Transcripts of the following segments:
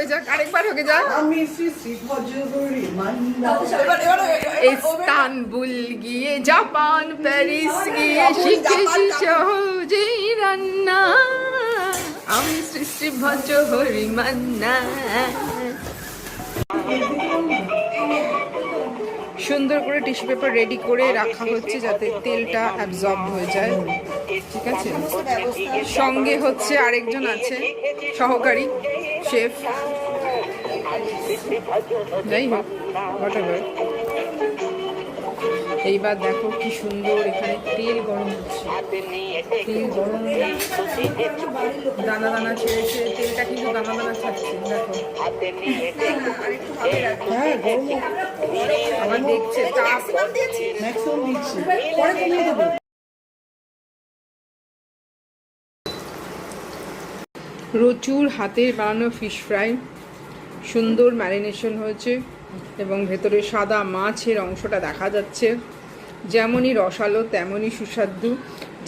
যাক, আরেকবার হোক যাক। ইস্তানবুল গিয়ে, জাপান প্যারিস গিয়ে শিখেছি সহজেই রান্না, আমি সৃষ্টি ভজহরি মান্না। সুন্দর করে টিস্যু পেপার রেডি করে রাখা হচ্ছে যাতে তেলটা অ্যাবজর্ব হয়ে যায়, ঠিক আছে। সঙ্গে হচ্ছে আরেকজন আছে সহকারী শেফ, যাই হোক হোয়াটএভার। এইবার দেখো কি সুন্দর এখানে তেল গরম হচ্ছে, তেল গরম দানা দানা ছেড়েছে, তেলটা কিন্তু দানা দানা ছাড়ছে দেখো। হ্যাঁ গরম আবার দেখছে তাপ ম্যাক্সিমাম দিচ্ছি, পরে কমিয়ে দেবো। রচুর হাতের বানানো ফিশ ফ্রাই, সুন্দর ম্যারিনেশন হয়েছে এবং ভেতরে সাদা মাছের অংশটা দেখা যাচ্ছে, যেমনই রসালো তেমনই সুস্বাদু,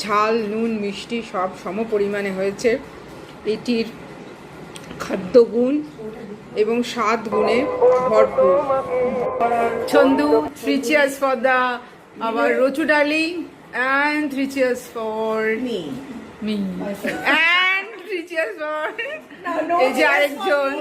ঝাল নুন মিষ্টি সব সম পরিমাণে হয়েছে। এটির খাদ্যগুণ এবং স্বাদ গুণে ভরপুর। ছন্দু, 3 cheers for the our Rochu darling and 3 cheers for me and 3 cheers for এই যে আরেকজন।